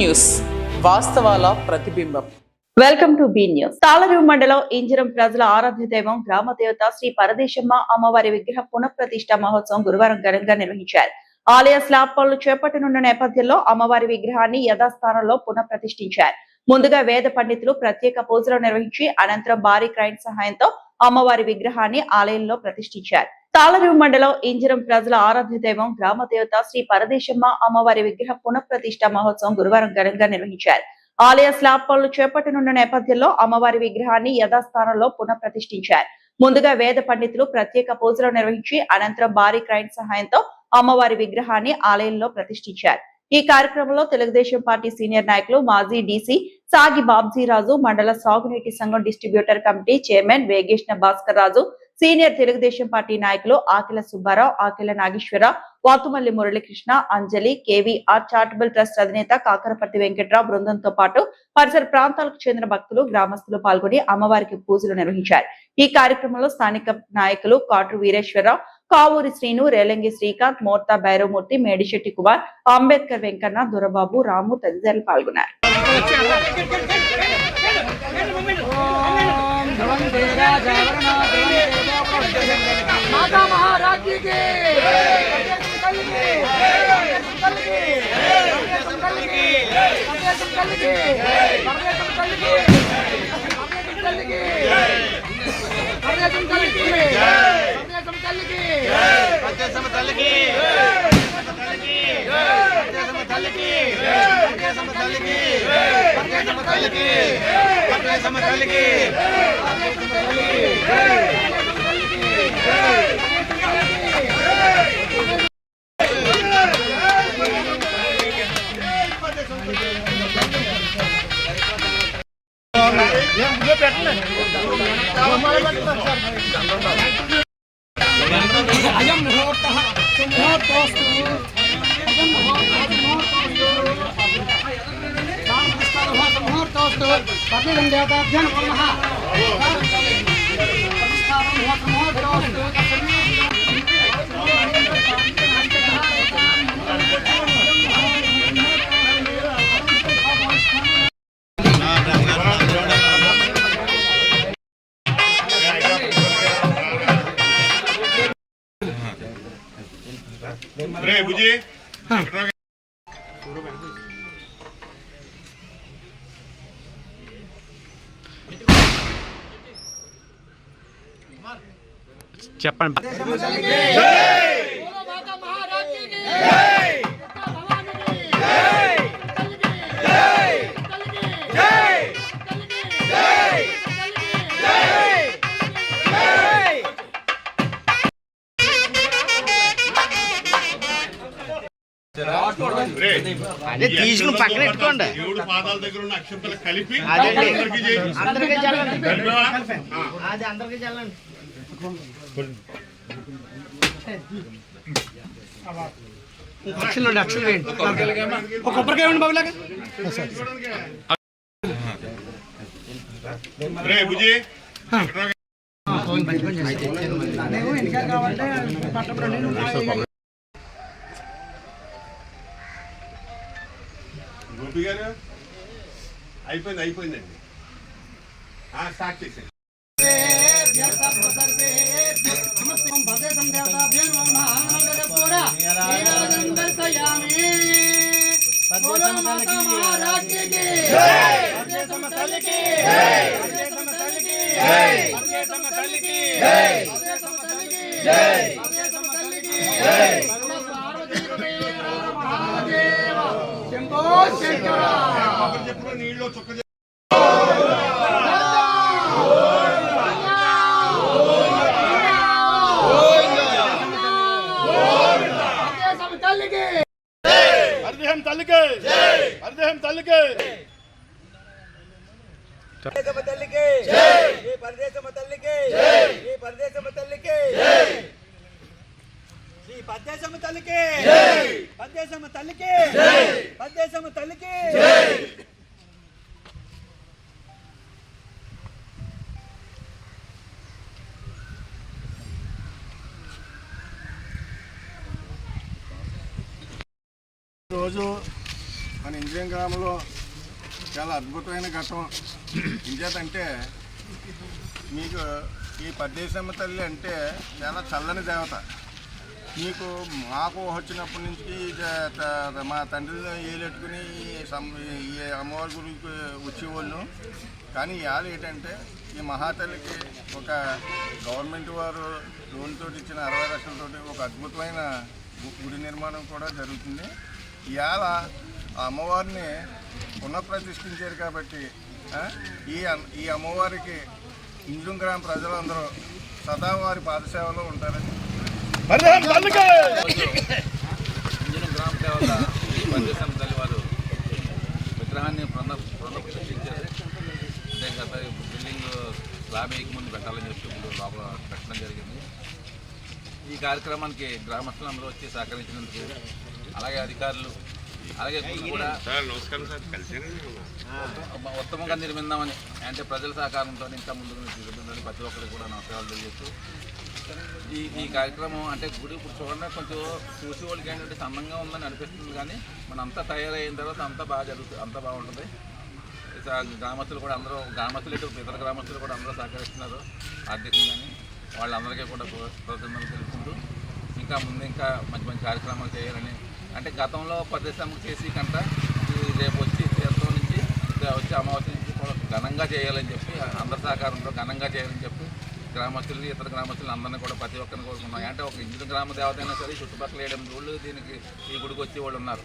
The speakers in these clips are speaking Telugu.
న్యూస్ వాస్తవాల ప్రతిబింబం. Welcome to be news. Tallarevu మండలం ఇంజరం ప్రజల ఆరాధ్య దైవం గ్రామ దేవత శ్రీ పరదేశమ్మ అమ్మవారి విగ్రహ పునఃప్రతిష్ఠ మహోత్సవం గురువారం ఘనంగా నిర్వహించారు. ఆలయ స్లాబ్ పనులు చేపట్టనున్న నేపథ్యంలో అమ్మవారి విగ్రహాన్ని యథాస్థానంలో పునఃప్రతిష్ఠించారు. ముందుగా వేద పండితులు ప్రత్యేక పూజలు నిర్వహించి అనంతరం భారీ క్రైన్ సహాయంతో అమ్మవారి విగ్రహాన్ని ఆలయంలో ప్రతిష్ఠించారు. తాళరేవు మండలం ఇంజరం ప్రజల ఆరాధ్య దైవం గ్రామ దేవత శ్రీ పరదేశమ్మ అమ్మవారి విగ్రహ పునఃప్రతిష్ఠ మహోత్సవం గురువారం ఘనంగా నిర్వహించారు. ఆలయ స్లాబ్ పనులు చేపట్టనున్న నేపథ్యంలో అమ్మవారి విగ్రహాన్ని యథాస్థానంలో పునఃప్రతిష్ఠించారు. ముందుగా వేద పండితులు ప్రత్యేక పూజలు నిర్వహించి అనంతరం భారీ క్రైన్ సహాయంతో అమ్మవారి విగ్రహాన్ని ఆలయంలో ప్రతిష్ఠించారు. ఈ కార్యక్రమంలో తెలుగుదేశం పార్టీ సీనియర్ నాయకులు మాజీ డీసీ సాగి బాబ్జీరాజు, మండల సాగునీటి సంఘం distributor committee chairman Vegesna Bhaskar Raju, senior Telugu Desam party నాయకులు Akila Subbarao, Akila Nageswararao, Vatumalli Muralikrishna, Anjali, KVR charitable trust అధినేత కాకరపర్తి వెంకట్రావు బృందంతో పాటు పరిసర ప్రాంతాలకు చెందిన భక్తులు, గ్రామస్తులు పాల్గొని అమ్మవారికి పూజలు నిర్వహించారు. ఈ కార్యక్రమంలో స్థానిక నాయకులు కాట్రు వీరేశ్వరరావు, కావూరి శ్రీను, రేలంగి శ్రీకాంత్, మోర్తా భైరవమూర్తి, మేడిశెట్టి కుమార్, అంబేద్కర్ వెంకన్న, దొరబాబు, రాము తదితరులు పాల్గొన్నారు. చెప్పండి. తీసుకుని పక్కన పెట్టుకోండి. దేవుడు పాదాల దగ్గర ఉన్న అక్షంతలు కలిపి అందరికీ చల్లండి. అది అందరికీ చల్లండి. అక్షలు వేయండి. ఒక కొబ్బరికాయ ఇవ్వండి బాబులాగా. బుజీ గోపి గారు అయిపోయిందండి. స్టార్ట్ చేసేయండి. నీళ్ళు చుక్క రోజు మన ఇంజనీరింగ్ గ్రామంలో చాలా అద్భుతమైన ఘట్టం. ఇంకేంటంటే మీకు ఈ పద్దేశమ్మ తల్లి అంటే చాలా చల్లని దేవత. మీకు మాకు వచ్చినప్పటి నుంచి మా తండ్రిని ఏలెట్టుకుని ఈ అమ్మవారి గురికి వచ్చేవాళ్ళు. కానీ ఇవాళ ఏంటంటే ఈ మహాతల్లికి ఒక గవర్నమెంట్ వారు లోన్తో ఇచ్చిన 60 లక్షలతోటి ఒక అద్భుతమైన గుడి నిర్మాణం కూడా జరుగుతుంది. ఇవాళ ఆ అమ్మవారిని పునఃప్రతిష్ఠించారు కాబట్టి ఈ అమ్మవారికి ఇంజుం గ్రామ ప్రజలందరూ సదా వారి పాదసేవలో ఉంటారని ఇంజనం గ్రామ దేవత పద్దేశమ్మ తల్లి వారు విగ్రహాన్ని పునఃప్రతిష్ఠించారు. అంటే గత బిల్డింగ్ స్లాబ్ వేయకముందు పెట్టాలని చెప్పి లోపల పెట్టడం జరిగింది. ఈ కార్యక్రమానికి గ్రామస్తులందరూ వచ్చి సహకరించినందుకు, అలాగే అధికారులు, అలాగే కూడా ఉత్తమంగా నిర్మిందామని అంటే ప్రజల సహకారంతో ఇంకా ముందుకు తీసుకెళ్తుందని ప్రతి ఒక్కరికి కూడా నమస్కారాలు తెలియజేస్తూ ఈ కార్యక్రమం అంటే గుడి ఇప్పుడు చూడండి కొంచెం చూసి వాళ్ళకి ఏంటంటే సన్నంగా ఉందని అనిపిస్తుంది. కానీ మనం అంతా తయారైన తర్వాత అంతా బాగా జరుగుతుంది, అంతా బాగుంటుంది. గ్రామస్తులు కూడా అందరూ గ్రామస్తులు ఇతర గ్రామస్తులు కూడా అందరూ సహకరిస్తున్నారు ఆర్థికంగాని. వాళ్ళందరికీ కూడా కృతజ్ఞతలు తెలుపుకుంటూ ఇంకా ముందు ఇంకా మంచి మంచి కార్యక్రమాలు చేయాలని, అంటే గతంలో పద్దేశమ్మకు చేసి కంట రేపు వచ్చి తీర్థం నుంచి వచ్చి అమావాస్య నుంచి కూడా ఘనంగా చేయాలని చెప్పి అందరి సహకారంతో ఘనంగా చేయాలని చెప్పి గ్రామస్తులని ఇతర గ్రామస్తులను అందరినీ కూడా ప్రతి ఒక్కరిని కోరుకున్నాం. అంటే ఒక ఇంజనీరింగ్ గ్రామ దేవత అయినా సరే చుట్టుపక్కల 7-8 ఊళ్ళు దీనికి ఈ గుడికి వచ్చే వాళ్ళు ఉన్నారు.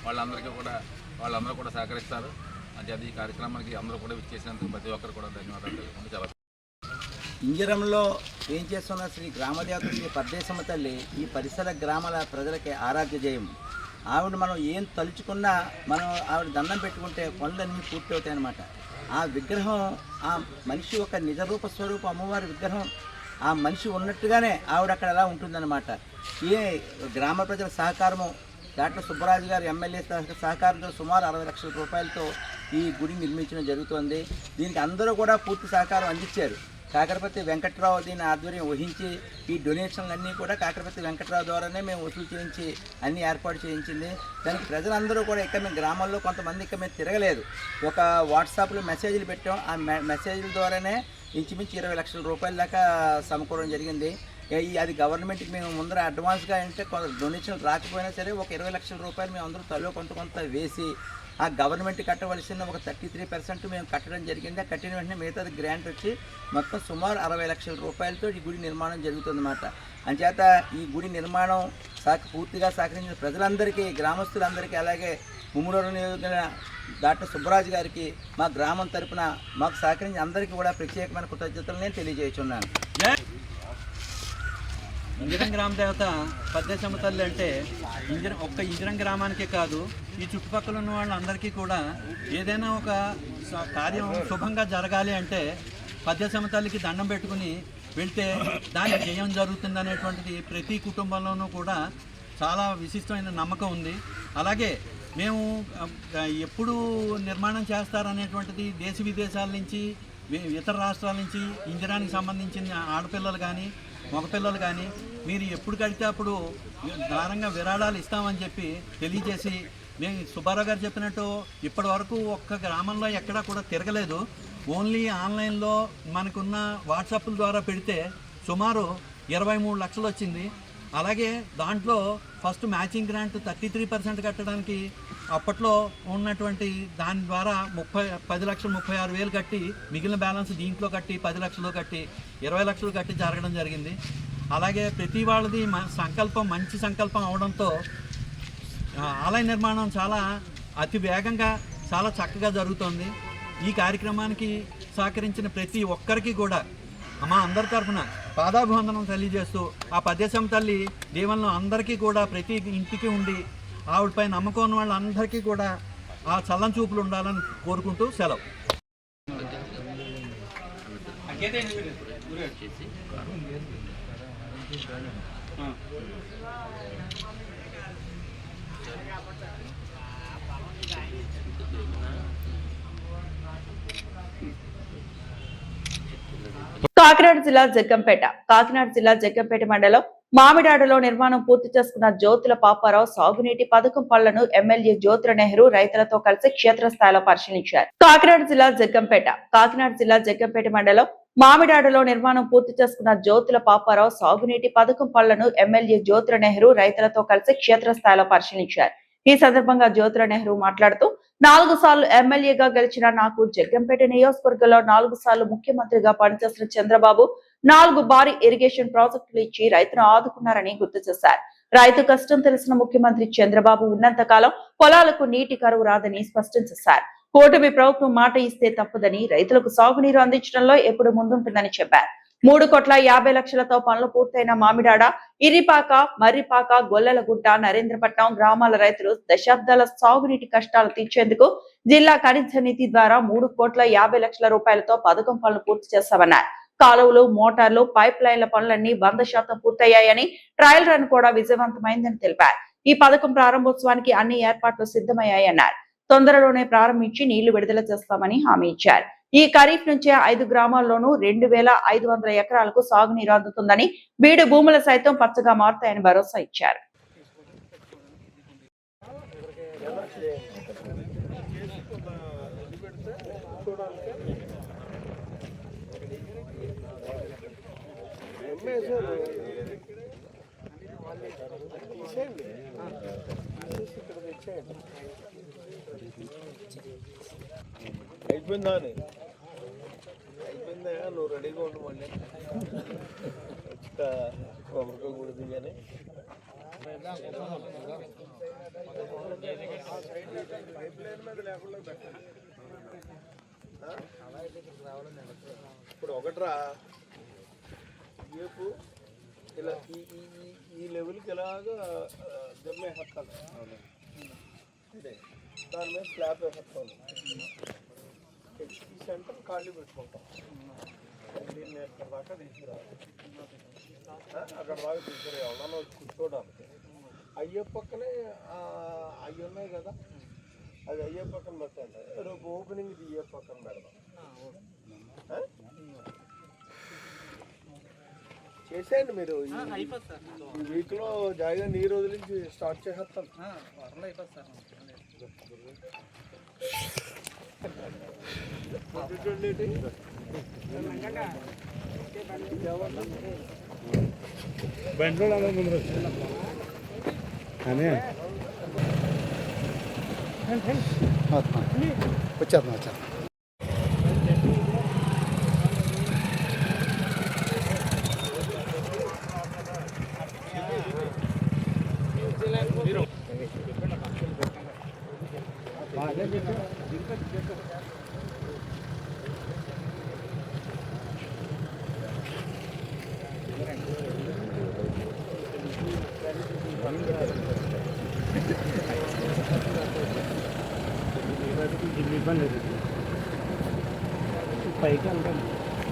వాళ్ళందరూ కూడా సహకరిస్తారు. అంటే అది ఈ కార్యక్రమానికి అందరూ కూడా విచ్చేసినందుకు ప్రతి ఒక్కరు కూడా ధన్యవాదాలు తెలుపుకుంటూ చాలా ఇంజరంలో ఏం చేస్తున్న శ్రీ గ్రామదేవత శ్రీ పద్దేశమ్మ తల్లి ఈ పరిసర గ్రామాల ప్రజలకి ఆరాధ్య జయం. ఆవిడ మనం ఏం తలుచుకున్నా మనం ఆవిడ దండం పెట్టుకుంటే పనులన్నీ పూర్తి అవుతాయి అన్నమాట. ఆ విగ్రహం ఆ మనిషి ఒక నిజరూప స్వరూప అమ్మవారి విగ్రహం ఆ మనిషి ఉన్నట్టుగానే ఆవిడ అక్కడ అలా ఉంటుందన్నమాట. ఏ గ్రామ ప్రజల సహకారము డాక్టర్ సుబ్బరాజు గారు ఎమ్మెల్యే సహకారంతో సుమారు 60 లక్షల రూపాయలతో ఈ గుడి నిర్మించడం జరుగుతుంది. దీనికి అందరూ కూడా పూర్తి సహకారం అందించారు. కాకరపతి వెంకట్రావు దీని ఆధ్వర్యం వహించి ఈ డొనేషన్లన్నీ కూడా కాకరపతి వెంకట్రావు ద్వారానే మేము వసూలు చేయించి అన్నీ ఏర్పాటు చేయించింది. దానికి ప్రజలందరూ కూడా ఇక్కడ మేము గ్రామాల్లో కొంతమంది ఇక్కడ మేము తిరగలేదు, ఒక వాట్సాప్లో మెసేజ్లు పెట్టాం. ఆ మెసేజ్ల ద్వారానే ఇంచుమించు 20 లక్షల రూపాయల దాకా సమకూరడం జరిగింది. అది గవర్నమెంట్కి మేము ముందర అడ్వాన్స్గా అంటే డొనేషన్ రాకపోయినా సరే ఒక 20 లక్షల రూపాయలు మేము అందరూ తలో కొంత వేసి ఆ గవర్నమెంట్ కట్టవలసిన ఒక 33% మేము కట్టడం జరిగింది. ఆ కట్టిన వెంటనే మిగతాది గ్రాంట్ వచ్చి మొత్తం సుమారు 60 లక్షల రూపాయలతో ఈ గుడి నిర్మాణం జరుగుతుందన్నమాట. అంచేత ఈ గుడి నిర్మాణం పూర్తిగా సహకరించిన ప్రజలందరికీ, గ్రామస్తులందరికీ, అలాగే ముమ్మడూరు నియోజకవర్గ డాక్టర్ సుబ్బరాజు గారికి మా గ్రామం తరపున మాకు సహకరించి అందరికీ కూడా ప్రత్యేకమైన కృతజ్ఞతలు నేను తెలియజేస్తున్నాను. ఇంజరం గ్రామ దేవత పద్దేశమ్మ తల్లి అంటే ఒక్క ఇంజరం గ్రామానికే కాదు, ఈ చుట్టుపక్కల ఉన్న వాళ్ళందరికీ కూడా ఏదైనా ఒక కార్యం శుభంగా జరగాలి అంటే పద్దేశమ్మ తల్లికి దండం పెట్టుకుని వెళ్తే దానికి జయం జరుగుతుంది అనేటువంటిది ప్రతి కుటుంబంలోనూ కూడా చాలా విశిష్టమైన నమ్మకం ఉంది. అలాగే మేము ఎప్పుడు నిర్మాణం చేస్తారనేటువంటిది దేశ విదేశాల నుంచి ఇతర రాష్ట్రాల నుంచి ఇంజరానికి సంబంధించిన ఆడపిల్లలు కానీ మగపిల్లలు కానీ మీరు ఎప్పుడు కడితే అప్పుడు దారంగా విరాళాలు ఇస్తామని చెప్పి తెలియజేసి, మేము సుబ్బారావు గారు చెప్పినట్టు ఇప్పటి వరకు ఒక్క గ్రామంలో ఎక్కడా కూడా తిరగలేదు. ఓన్లీ ఆన్లైన్లో మనకున్న వాట్సాప్ల ద్వారా పెడితే సుమారు 23 లక్షలు వచ్చింది. అలాగే దాంట్లో ఫస్ట్ మ్యాచింగ్ గ్రాంట్ 33% కట్టడానికి అప్పట్లో ఉన్నటువంటి దాని ద్వారా 10,36,000 కట్టి మిగిలిన బ్యాలెన్స్ దీంట్లో కట్టి 10 లక్షలు కట్టి 20 లక్షలు కట్టి జరగడం జరిగింది. అలాగే ప్రతి వాళ్ళది సంకల్పం మంచి సంకల్పం అవడంతో ఆలయ నిర్మాణం చాలా అతి వేగంగా చాలా చక్కగా జరుగుతోంది. ఈ కార్యక్రమానికి సహకరించిన ప్రతి ఒక్కరికి కూడా మా అందరి తరఫున పాదాభివందనం తెలియజేస్తూ ఆ పద్దేశమ్మ తల్లి దీవెనలు అందరికీ కూడా ప్రతి ఇంటికి ఉండి ఆవిడపై నమ్మకం ఉన్న వాళ్ళందరికీ కూడా ఆ చల్లని చూపులు ఉండాలని కోరుకుంటూ సెలవు. కాకినాడ జిల్లా జగ్గంపేట మండలం మామిడాడలో నిర్మాణం పూర్తి చేసుకున్న జ్యోతుల పాపారావు సాగునీటి పథకం పనులను ఎమ్మెల్యే జ్యోతుల నెహ్రూ రైతులతో కలిసి క్షేత్రస్థాయిలో పరిశీలించారు. కాకినాడ జిల్లా జగ్గంపేట మండలం మామిడాడలో నిర్మాణం పూర్తి చేసుకున్న జ్యోతుల పాపారావు సాగునీటి పథకం పనులను ఎమ్మెల్యే జ్యోతుల నెహ్రూ రైతులతో కలిసి క్షేత్రస్థాయిలో పరిశీలించారు. ఈ సందర్భంగా జ్యోతుల నెహ్రూ మాట్లాడుతూ 4 సార్లు ఎమ్మెల్యేగా గెలిచిన నాకు జగ్గంపేట నియోజకవర్గంలో 4 సార్లు ముఖ్యమంత్రిగా పనిచేసిన చంద్రబాబు 4 భారీ ఇరిగేషన్ ప్రాజెక్టులు ఇచ్చి రైతును ఆదుకున్నారని గుర్తు చేశారు. రైతు కష్టం తెలిసిన ముఖ్యమంత్రి చంద్రబాబు ఉన్నంత కాలం పొలాలకు నీటి కరువు రాదని స్పష్టం చేశారు. కూటమి ప్రభుత్వం మాట ఇస్తే తప్పదని, రైతులకు సాగునీరు అందించడంలో ఎప్పుడు ముందుంటుందని చెప్పారు. 3,50,00,000తో పనులు పూర్తయిన మామిడాడ, ఇరిపాక, మర్రిపాక, గొల్లలగుంట, నరేంద్రపట్నం గ్రామాల రైతులు దశాబ్దాల సాగునీటి కష్టాలు తీర్చేందుకు జిల్లా ఖనిజ నిధి ద్వారా 3,50,00,000 రూపాయలతో పథకం పనులు పూర్తి చేస్తామన్నారు. కాలువలు, మోటార్లు, పైప్ లైన్ల పనులన్నీ 100% పూర్తయ్యాయని, ట్రయల్ రన్ కూడా విజయవంతమైందని తెలిపారు. ఈ పథకం ప్రారంభోత్సవానికి అన్ని ఏర్పాట్లు సిద్ధమయ్యాయన్నారు. తొందరలోనే ప్రారంభించి నీళ్లు విడుదల చేస్తామని హామీ ఇచ్చారు. ఈ ఖరీఫ్ నుంచే 5 గ్రామాల్లోనూ 2,500 ఎకరాలకు సాగునీరు అందుతుందని, బీడు భూములు సైతం పచ్చగా మారుతాయని భరోసా ఇచ్చారు. అయిపోయిందా నువ్వు రెడీగా ఉండు మళ్ళీ కొబ్బరికూడదు కానీ ఇప్పుడు ఒకట్రా రేపు ఇలా ఈ లెవెల్కి ఇలాగా దెబ్బ వేసేస్తాను దాని మీద స్లాబ్ వేసేస్తాను. ఈ సెంటర్ ఖాళీ పెట్టుకుంటాం. దీన్ని ఎక్కడ దాకా తీసుకురావాలి, అక్కడ దాకా తీసుకురావాలి నన్ను కూర్చోడానికి. అయ్యే పక్కనే అవి ఉన్నాయి కదా, అది అయ్యే పక్కన పెట్టండి. రేపు ఓపెనింగ్ ఇది అయ్యే పక్కన పెడదాం. చేసేయండి మీరు. ఈ వీక్లో జాయిగా నీరు వదిలించి స్టార్ట్ చేసేస్తాను. బండిలో వచ్చేద్దాం.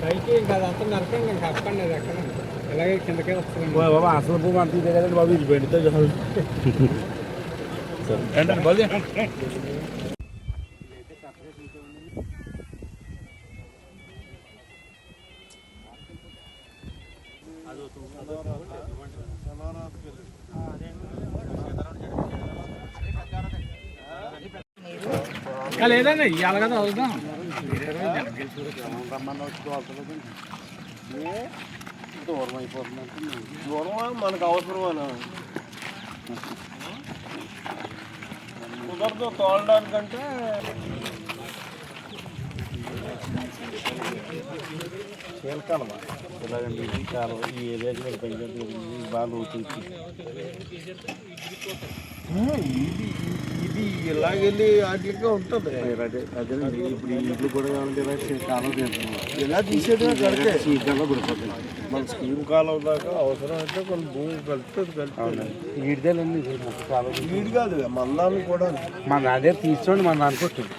పైకి ఇంకా అదంతా నరకండి, ఇంకా అప్పండి అది ఎక్కడ ఇలాగే కిందకే వస్తుంది బాబా. అసలు భూమి అంత ఇదే కదండి బాబు, ఇది బండితో చాలు. లేదండి ఇవాళ కదా అవుతాం. దూరం అయిపోతుందంటే దూరం మనకు అవసరమా? కుదరదు తోలడానికంటే. చీలకాలమా ఇలాగండి, ఇది కాలం ఈ ఏరియాకి మీరు పెంచారు బాగా అవుతుంది. ఇది ఇలాగెళ్ళి వాటికే ఉంటుంది. అదేనండి ఇప్పుడు ఇల్లు కూడా కాలం ఇలా తీసేది కడితే సీజన్లో పడిపోతుంది. మన స్కీమ్ కాలం దాకా అవసరం అయితే కొన్ని భూమి కలుపుతుంది. వీడిదేనండి కాలం, వీడి కాదు మన దాన్ని కూడా. మన అదే తీసుకోండి, మన అనుకుంటుంది.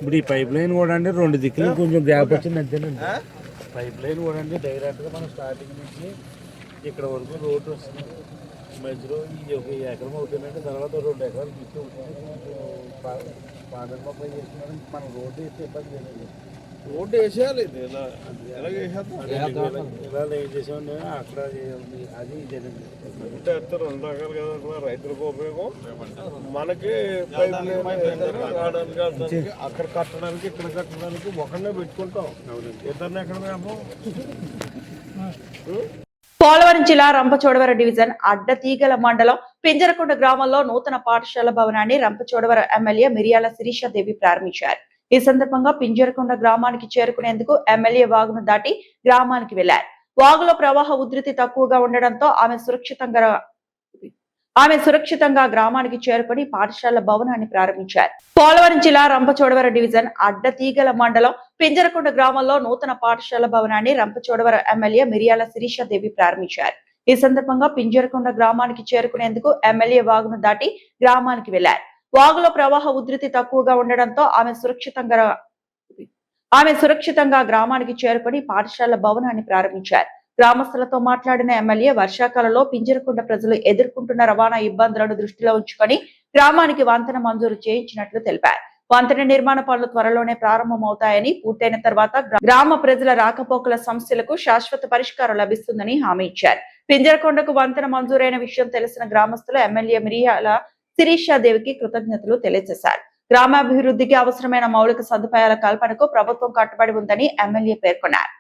ఇప్పుడు ఈ పైప్ లైన్ కూడా అంటే 2 దిక్కులు కొంచెం గ్యాప్ వచ్చింది అంతేనండి. పైప్ లైన్ కూడా అంటే డైరెక్ట్గా మనం స్టార్టింగ్ నుంచి ఇక్కడ వరకు రోడ్డు వస్తుంది. మధ్యలో ఈ ఒక ఎకరం అవుతుందంటే తర్వాత 2 ఎకరాలు దిక్కు అవుతుంది. పాదం పై చేస్తున్నారు. మనం రోడ్డు వేస్తే ఇబ్బంది లేదు. రోడ్డు వేసేయాలి. ఎలా ఏం చేసామంటే అక్కడ అది జరిగింది. అంటే 2 రకాలు కదా, రైతులకు ఉపయోగం, మనకి పైప్ రావడానికి, అక్కడ కట్టడానికి ఇక్కడ కట్టడానికి ఒకరినే పెట్టుకుంటాం. ఇద్దరిని ఎక్కడ మేము పోలవరం జిల్లా రంపచోడవరం డివిజన్ అడ్డతీగల మండలం పింజరకొండ గ్రామంలో నూతన పాఠశాల భవనాన్ని రంపచోడవరం ఎమ్మెల్యే మిరియాల శిరీష దేవి ప్రారంభించారు. ఈ సందర్భంగా పింజరకొండ గ్రామానికి చేరుకునేందుకు ఎమ్మెల్యే వాగును దాటి గ్రామానికి వెళ్లారు. వాగులో ప్రవాహ ఉధృతి తక్కువగా ఉండడంతో ఆమె సురక్షితంగా గ్రామానికి చేరుకుని పాఠశాల భవనాన్ని ప్రారంభించారు. పోలవరం జిల్లా రంపచోడవరం డివిజన్ అడ్డతీగల మండలం పింజరకొండ గ్రామంలో నూతన పాఠశాల భవనాన్ని రంపచోడవరం ఎమ్మెల్యే మిరియాల శిరీష దేవి ప్రారంభించారు. ఈ సందర్భంగా పింజరకొండ గ్రామానికి చేరుకునేందుకు ఎమ్మెల్యే వాగును దాటి గ్రామానికి వెళ్లారు. వాగులో ప్రవాహ ఉధృతి తక్కువగా ఉండడంతో ఆమె సురక్షితంగా గ్రామానికి చేరుకుని పాఠశాల భవనాన్ని ప్రారంభించారు. గ్రామస్తులతో మాట్లాడిన ఎమ్మెల్యే వర్షాకాలంలో పింజరకొండ ప్రజలు ఎదుర్కొంటున్న రవాణా ఇబ్బందులను దృష్టిలో ఉంచుకొని గ్రామానికి వంతెన మంజూరు చేయించినట్లు తెలిపారు. వంతెన నిర్మాణ పనులు త్వరలోనే ప్రారంభమవుతాయని, పూర్తయిన తర్వాత గ్రామ ప్రజల రాకపోకల సమస్యలకు శాశ్వత పరిష్కారం లభిస్తుందని హామీ ఇచ్చారు. పింజరకొండకు వంతెన మంజూరైన విషయం తెలిసిన గ్రామస్తులు ఎమ్మెల్యే మిరియాల శిరీష దేవికి కృతజ్ఞతలు తెలియజేశారు. గ్రామాభివృద్ధికి అవసరమైన మౌలిక సదుపాయాల కల్పనకు ప్రభుత్వం కట్టుబడి ఉందని ఎమ్మెల్యే పేర్కొన్నారు.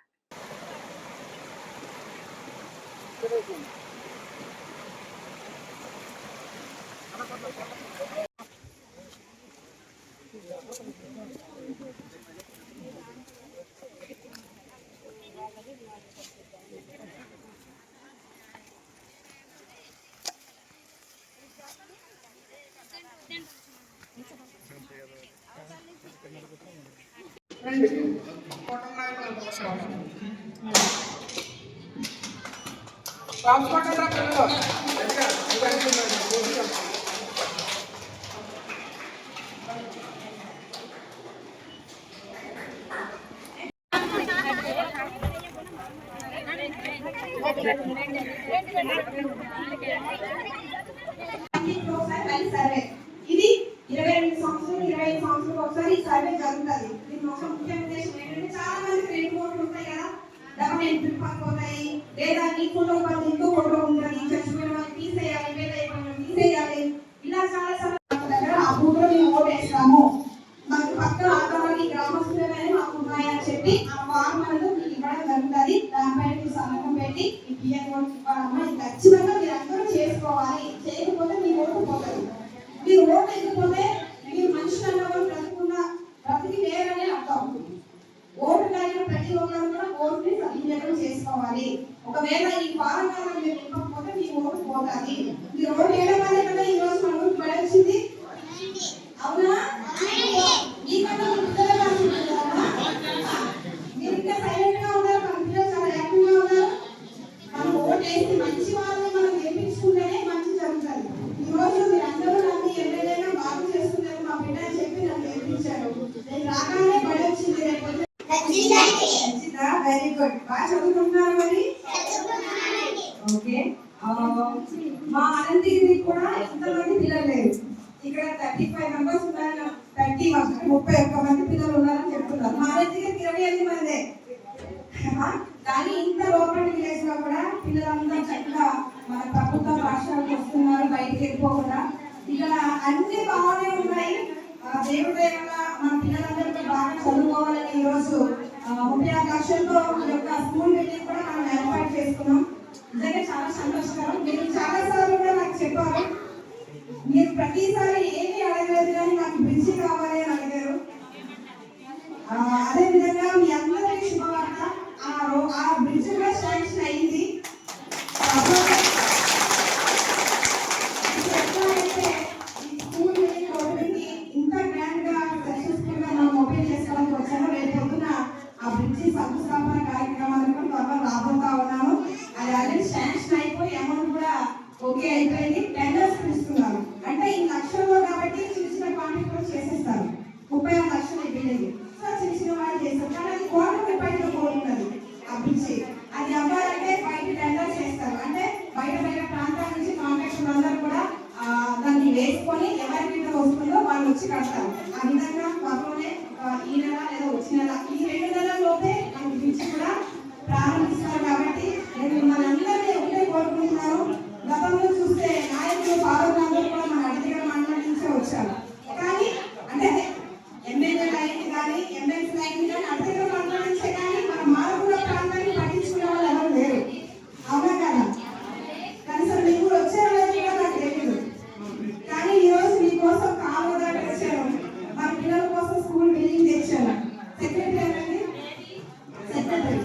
ఇది 22 సంవత్సరాలు 25 సంవత్సరాలు ఒకసారి సర్వే జరుగుతుంది. దీని ఒక ముఖ్య ఉద్దేశం ఏంటంటే చాలా మంది రెండు కోట్లు ఉంటాయి కదా, డబ్బులు ఎంట్రీ పడిపోతాయి, లేదా ఈ ఫోటో పడితే ఇంకో ఫోటో ఉంటుంది, చచ్చిపోయిన వాళ్ళు తీసేయాలి, వేరే తీసేయాలి, ఇలా చాలా సమస్యల దగ్గర ఆ ఫోటో మేము ఓటు వేస్తాము, మాకు పక్కన ఆటోమేటిక్ గ్రామస్తులనే మాకు ఉన్నాయని చెప్పి ఆ ఫార్మ్ అనేది మీకు ఇవ్వడం జరుగుతుంది. దానిపైన మీరు సంతకం పెట్టి ఈ పిఎన్ ఓటు ఇవ్వాలమ్మా, ఇది ఖచ్చితంగా మీరు అందరూ చేసుకోవాలి. చేయకపోతే మీ ఓటు పోతుంది. మీరు ఓటు వేయకపోతే మీరు మనుషులు అన్న వాళ్ళు బ్రతికి లేరని అర్థం. ఓటు కలిగిన ప్రతి ఒక్కరు కూడా ఓటుని సద్వినియోగం చేసుకోవాలి. ఒకవేళ ఈ ఫారం మీరు ఇవ్వకపోతే మీ ఓటు పోతుంది. మీరు ఓటు వేయడం వల్ల కదా ఈ రోజు మన ఊరికి బడి వచ్చింది, అవునా? మీకన్నా మీరు ఇంకా సైలెంట్ గా ఉన్నారు, మన పిల్లలు చాలా యాక్టివ్ గా ఉన్నారు. మనం ఓటు వేసి మంచి వాళ్ళని మనం గెలిపించుకుంటేనే మంచి జరుగుతుంది. ఈ రోజు మీరు అందరూ నన్ను ఎమ్మెల్యేగా బాగు చేస్తున్నారు, మా బిడ్డ చెప్పి నన్ను గెలిపించారు. నేను రాగానే బడి వచ్చింది, రేపు వెరీ గుడ్. బాగా చదువుకుంటున్నారు మరి? ఓకే. మా అనంతగిరి కూడా ఎంతమంది పిల్లలు లేరు, ఇక్కడ 35 మెంబర్స్ ఉన్నారు, 31 మంది పిల్లలు ఉన్నారని చెప్తున్నారు. మా అనంతగిరికి 28 మందే. కానీ ఇంత లోపల విలేజ్ లో కూడా పిల్లలంతా చక్కగా మన ప్రభుత్వ పాఠశాలకు వస్తున్నారు, బయటికి వెళ్ళిపోకుండా. ఇక్కడ అన్ని బాగానే ఉన్నాయి. దేవుడి వల్ల మన పిల్లలందరూ బాగా బాగా చదువుకోవాలని ఈరోజు 36 లక్షలతో ఈ యొక్క స్కూల్ బిల్డింగ్ కూడా మనం ఏర్పాటు చేసుకున్నాం. నిజంగా చాలా సంతోషకరం. మీరు చాలా సార్లు కూడా నాకు చెప్పారు, మీరు ప్రతిసారి ఏమీ అడగలేదు కానీ నాకు బ్రిడ్జి కావాలి అని అడిగారు. అదేవిధంగా మీ అందరికీ శుభవార్త, ఆ బ్రిడ్జ్ కూడా శాంక్షన్ అయింది. ఇంత గ్రాండ్ గా సక్సెస్ఫుల్ గా మనం ఓపెన్ చేసుకోవడానికి వచ్చాము. రేపు పొద్దున ఆ బ్రిడ్జి శంకుస్థాపన కార్యక్రమాలకు త్వరగా రాబోతా ఉన్నాను. అది ఆల్రెడీ శాంక్షన్ అయిపోయి అమౌంట్ కూడా ఓకే అయిపోయింది. టెండర్స్ పిలుస్తున్నారు. అంటే ఈ లక్షల్లో కాబట్టి చిన్న చిన్న కాంట్రాక్ట్ కూడా చేసేస్తారు. 36 లక్షలు బిల్డింగ్ సో చిన్న చిన్న వాళ్ళు చేస్తారు. కానీ అది ₹1,00,00,000 కోరుతున్నది ఆ బ్రిడ్జి. అది అవ్వాలంటే బయట టెండర్ చేస్తారు. అంటే బయట ప్రాంతాల నుంచి కాంట్రాక్టర్లు అందరూ కూడా దాన్ని వేసుకొని ఎవరి మీద వస్తుందో వాళ్ళు వచ్చి కడతారు. ఆ విధంగా త్వరలోనే ఈ నెల లేదా వచ్చే నెల ఈ 2 నెలల లోపే మనకి బ్రిడ్జి కూడా ప్రారంభిస్తారు. కాబట్టి నేను మనందరినీ ఒకటే కోరుకుంటున్నాను. గతంలో చూస్తే నాయకులు పాల్గొనందరూ కూడా మన అడిగిన మండలం నుంచే వచ్చారు. కానీ అంటే ఎమ్మెల్యే లైన్ కానీ ఎమ్మెల్సీ లైన్ కానీ అడిగిన మండలం నుంచే కానీ మన మారుమూల ప్రాంతాన్ని పట్టించుకునే వాళ్ళు ఎవరు లేరు. అవునా కదా? కనీసం మీకు వచ్చే వాళ్ళకి కూడా నాకు తెలియదు. కానీ ఈరోజు మీకోసం కాలువ దాటి వచ్చాను. మన పిల్లల కోసం స్కూల్ బిల్డింగ్ తెచ్చాను. సెక్రటరీ అనేది సెక్రటరీ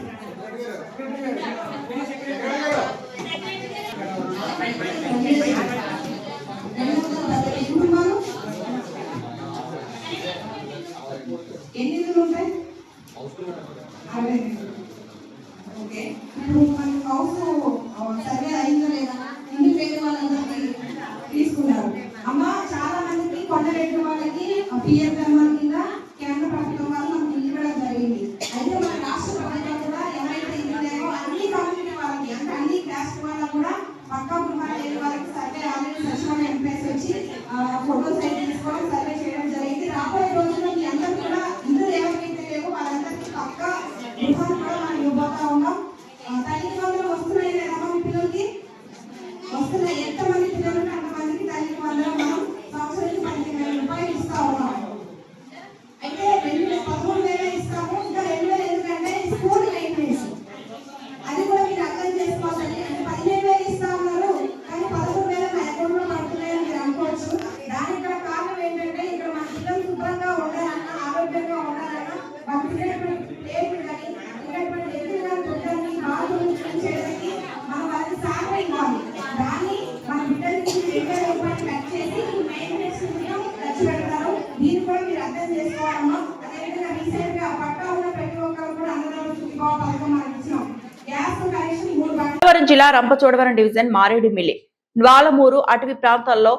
ఎన్ని ఇల్లులు ఉంటాయి? 60. ఓకే, ఇప్పుడు మన హౌస్ సర్వే అయిందో లేదా ఇల్లు పేరు వాళ్ళందరికీ తీసుకున్నారు. అమ్మ చాలా మందికి కొండరెడ్డి వాళ్ళకి పిఎఫ్ఎం కింద కేంద్ర ప్రభుత్వం వాళ్ళు మనకి ఇల్లు ఇవ్వడం జరిగింది. అయితే మన రాష్ట్ర ప్రభుత్వం కూడా ఎవరైతే ఇల్లు లేవో అన్ని కమ్యూనిటీ వాళ్ళకి అంటే అన్ని క్యాస్ట్ వాళ్ళకు కూడా పక్కా గృహాలు లేని వాళ్ళకి సర్వే ఆల్రెడీ సచివాలయం ఎంపీఎస్ వచ్చి ఫోటోస్ అయితే తీసుకోవడం సర్వే చేయడం జరిగింది. రాబోయే రోజుల్లో మీ అందరూ కూడా ఇల్లు ఎవరికైతే లేవో వాళ్ళందరికీ పక్కా గృహాలు కూడా మనం ఇవ్వబోతా ఉన్నాం. తల్లికి వందలు వస్తున్నాయి లేదా మీ పిల్లలకి? వస్తున్నాయి. ఎంతమంది పిల్లలు ఉంటే అంతమందికి తల్లికి వందలు మనం సంవత్సరానికి ₹15,000 ఇస్తా ఉన్నాం. అయితే 13,000 ఇస్తాము. ఇంకా 2,000 ఎందుకంటే స్కూల్ మెయింటెనెన్స్ అది కూడా మీరు అర్థం చేసుకోవాలి. అంటే 15,000 ఇస్తా ఉన్నారు కానీ 13,000 నా అకౌంట్ లో పడుతున్నాయని మీరు అనుకోవచ్చు. దానికి కూడా కారణం ఏంటంటే ఇక్కడ మన పిల్లలు శుభ్రంగా ఉండాలన్నా ఆరోగ్యంగా ఉండాలన్నా మన పిల్లటువంటి ప్లేట్ కానీ పిల్లటువంటి ఎదురుగా పిల్లల్ని బాగా చేయడానికి మనం వాళ్ళకి సహాయం ఇవ్వాలి. దాన్ని మన బిడ్డలకి ₹2,000 కట్ చేసి మెయింటెనెన్స్ ఖర్చు పెడతారు. దీన్ని కూడా మీరు అర్థం చేసుకోవాలమ్మా. అదేవిధంగా రీసెంట్ గా పట్టా ఉన్న ప్రతి ఒక్కరు కూడా అందరూ సుఖీభావ పథకం మనకి ఇచ్చినాం. గ్యాస్ కనెక్షన్ 3 గన్నవరం జిల్లా రంపచోడవరం డివిజన్ మారేడుమిల్లి జ్వాలమూరు అటవీ ప్రాంతాల్లో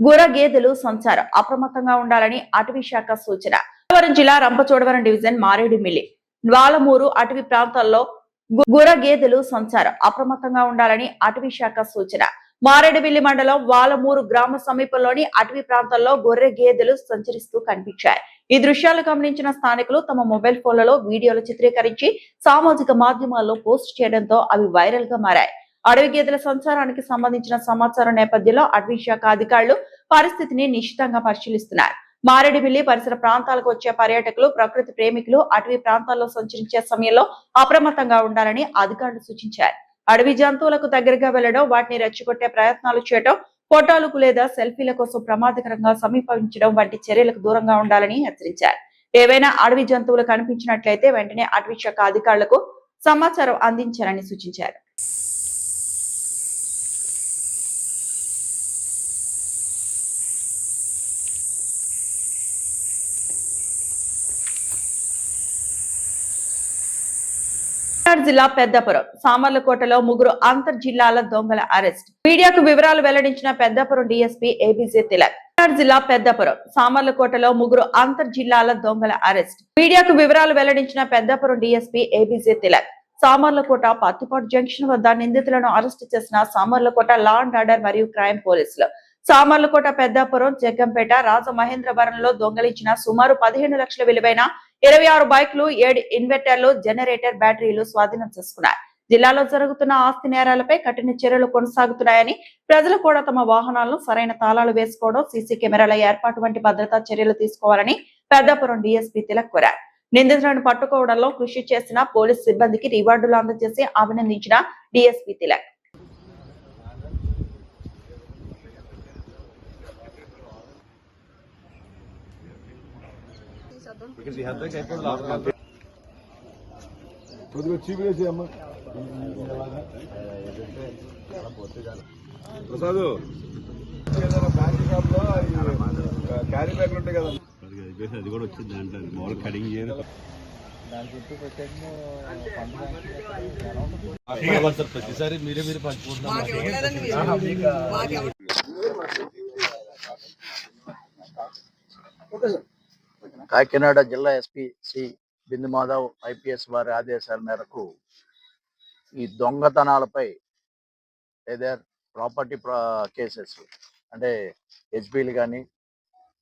గుర్ర గేదెలు సంచారం అప్రమత్తంగా ఉండాలని అటవీ శాఖ సూచన. గన్నవరం జిల్లా రంపచోడవరం డివిజన్ మారేడుమిల్లి జ్వాలమూరు అటవీ ప్రాంతాల్లో గుర్ర గేదెలు సంచారం అప్రమత్తంగా ఉండాలని అటవీ శాఖ సూచన. మారేడుమిల్లి మండలం వాలమూరు గ్రామ సమీపంలోని అటవీ ప్రాంతాల్లో గొర్రె గేదెలు సంచరిస్తూ కనిపించాయి. ఈ దృశ్యాలు గమనించిన స్థానికులు తమ మొబైల్ ఫోన్లలో వీడియోలు చిత్రీకరించి సామాజిక మాధ్యమాల్లో పోస్ట్ చేయడంతో అవి వైరల్ గా మారాయి. అడవి గేదెల సంచారానికి సంబంధించిన సమాచారం నేపథ్యంలో అటవీ శాఖ అధికారులు పరిస్థితిని నిశితంగా పరిశీలిస్తున్నారు. మారేడుమిల్లి పరిసర ప్రాంతాలకు వచ్చే పర్యాటకులు ప్రకృతి ప్రేమికులు అటవీ ప్రాంతాల్లో సంచరించే సమయంలో అప్రమత్తంగా ఉండాలని అధికారులు సూచించారు. అడవి జంతువులకు దగ్గరగా వెళ్లడం, వాటిని రెచ్చగొట్టే ప్రయత్నాలు చేయడం, ఫోటోలకు లేదా సెల్ఫీల కోసం ప్రమాదకరంగా సమీపించడం వంటి చర్యలకు దూరంగా ఉండాలని హెచ్చరించారు. ఏవైనా అడవి జంతువులు కనిపించినట్లయితే వెంటనే అటవీ శాఖ అధికారులకు సమాచారం అందించాలని సూచించారు. జిల్లా పెద్దపురం సామర్లకోటలో 3 అంతర్ జిల్లాల దొంగల అరెస్ట్. మీడియాకు వివరాలు వెల్లడించిన పెద్దపురం డీఎస్పీ ఏబీజే తిలక్. జిల్లా పెద్దపురం సామర్లకోటలో 3 అంతర్ జిల్లాల దొంగల అరెస్ట్. మీడియాకు వివరాలు వెల్లడించిన Peddapuram DSP ABJ Tilak Samarlakota Pattipadu junction వద్ద నిందితులను అరెస్టు చేసిన సామర్లకోట లా అండ్ ఆర్డర్ మరియు క్రైమ్ పోలీసులు. సామర్లకోట పెద్దాపురం జగ్గంపేట రాజమహేంద్రవరంలో దొంగలించిన సుమారు 15 లక్షల విలువైన 26 బైకులు 7 ఇన్వర్టర్లు జనరేటర్ బ్యాటరీలు స్వాధీనం చేసుకున్నారు. జిల్లాలో జరుగుతున్న ఆస్తి నేరాలపై కఠిన చర్యలు కొనసాగుతున్నాయని ప్రజలు కూడా తమ వాహనాలను సరైన తాళాలు వేసుకోవడం సీసీ కెమెరాల ఏర్పాటు వంటి భద్రతా చర్యలు తీసుకోవాలని పెద్దాపురం డీఎస్పీ తిలక్ కోరారు. నిందితులను పట్టుకోవడంలో కృషి చేసిన పోలీసు సిబ్బందికి రివార్డులు అందజేసి అభినందించిన డీఎస్పీ తిలక్. ప్రసాద్ క్యారీ బ్యాగ్లు ఉంటాయి కదా, అది కూడా వచ్చింది దాంట్లో మామూలు కటింగ్ చేయరు. ప్రతిసారి మీరే పంచుకుంటున్నారు. కాకినాడ జిల్లా ఎస్పీ శ్రీ బిందు మాధవ్ ఐపీఎస్ వారి ఆదేశాల మేరకు ఈ దొంగతనాలపై లేదా ప్రాపర్టీ కేసెస్ అంటే హెచ్బీలు కానీ,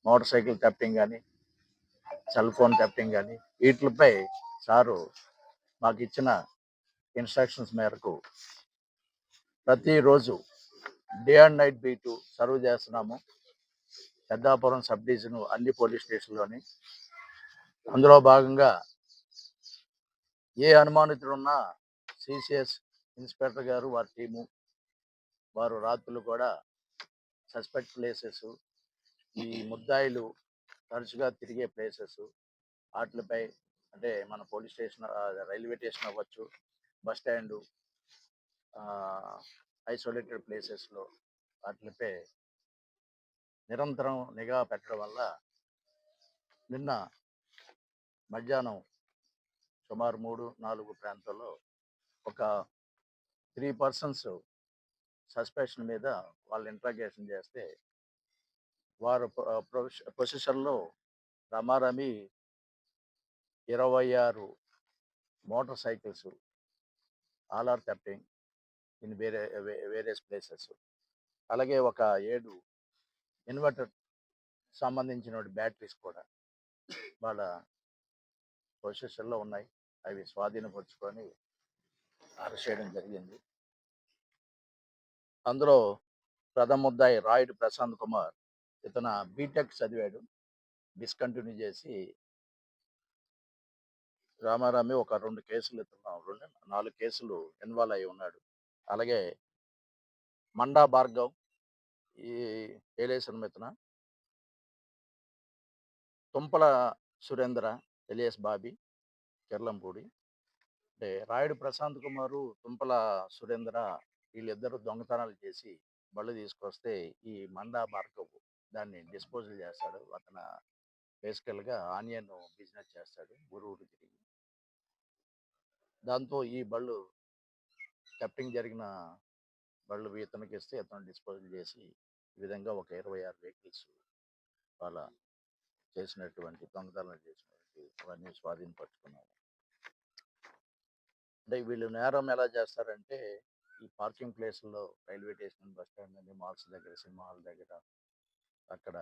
మోటార్ సైకిల్ థెఫ్టింగ్ కానీ, సెల్ ఫోన్ థెఫ్టింగ్ కానీ వీటిపై సారు మాకు ఇచ్చిన ఇన్స్ట్రక్షన్స్ మేరకు ప్రతిరోజు day and night beat serve చేస్తున్నాము. పెద్దాపురం సబ్ డివిజన్ అన్ని పోలీస్ స్టేషన్లోని. అందులో భాగంగా ఏ అనుమానితులున్నా సిసిఎస్ ఇన్స్పెక్టర్ గారు వారి టీము వారు రాత్రులు కూడా సస్పెక్ట్ ప్లేసెస్, ఈ ముద్దాయిలు తరచుగా తిరిగే ప్లేసెస్ వాటిపై అంటే మన పోలీస్ స్టేషన్, రైల్వే స్టేషన్ అవ్వచ్చు, బస్ స్టాండు, ఐసోలేటెడ్ ప్లేసెస్లో వాటిపై నిరంతరం నిఘా పెట్టడం వల్ల నిన్న మధ్యాహ్నం సుమారు 3-4 ప్రాంతాల్లో ఒక 3 persons సస్పెక్షన్ మీద వాళ్ళు ఇంట్రాగేషన్ చేస్తే వారు పొజిషన్లో రమారమి 26 motor cycles all are thefting in various places, అలాగే ఒక 7 ఇన్వర్టర్ సంబంధించిన బ్యాటరీస్ కూడా వాళ్ళ పొజిషన్లో ఉన్నాయి. అవి స్వాధీనపరుచుకొని అరెస్ట్ చేయడం జరిగింది. అందులో ప్రథమ ముద్దాయి రాయుడు ప్రశాంత్ కుమార్, ఇతను బీటెక్ చదివాడు, డిస్కంటిన్యూ చేసి రామారామి ఒక 2 కేసులు, ఇతను 4 కేసులు ఇన్వాల్వ్ అయి ఉన్నాడు. అలాగే మండా భార్గవ్, ఈ ఏలేశ్వరం ఇతన తుంపల సురేంద్ర ఎలియస్ బాబీ కెర్లంపూడి. అంటే రాయుడు ప్రశాంత్ కుమారు, తుంపల సురేంద్ర వీళ్ళిద్దరూ దొంగతనాలు చేసి బళ్ళు తీసుకొస్తే ఈ మండా భార్గవ్ దాన్ని డిస్పోజల్ చేస్తాడు. అతను బేసికల్గా ఆనియన్ బిజినెస్ చేస్తాడు ఊరు తిరిగి. దాంతో ఈ బళ్ళు థెఫ్టింగ్ జరిగిన బళ్ళు ఇతనికి ఇస్తే ఇతను డిస్పోజల్ చేసి ఈ విధంగా ఒక 26 వెహికల్స్ వాళ్ళ చేసినటువంటి దొంగతనాలు చేసినటువంటి అవన్నీ స్వాధీనపరుచుకున్నారు. అంటే వీళ్ళు నేరం ఎలా చేస్తారంటే ఈ పార్కింగ్ ప్లేస్లో రైల్వే స్టేషన్, బస్ స్టాండ్ అని, మాల్స్ దగ్గర, సినిమా హాల్ దగ్గర అక్కడ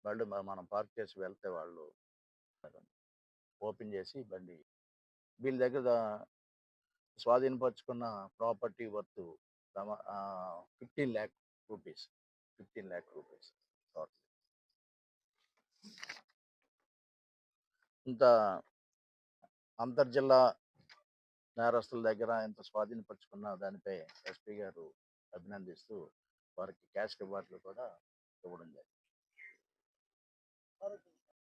బళ్ళు మనం పార్క్ చేసి వెళ్తే వాళ్ళు ఓపెన్ చేసి బండి వీళ్ళ దగ్గర స్వాధీనపరుచుకున్న ప్రాపర్టీ వర్త్ 15 lakh rupees. ఇంత అంతర్జిల్లా నేరస్తుల దగ్గర ఇంత స్వాధీనపరుచుకున్న దానిపై ఎస్పీ గారు అభినందిస్తూ వారికి క్యాష్ రివార్డులు కూడా ఇవ్వడం జరిగింది.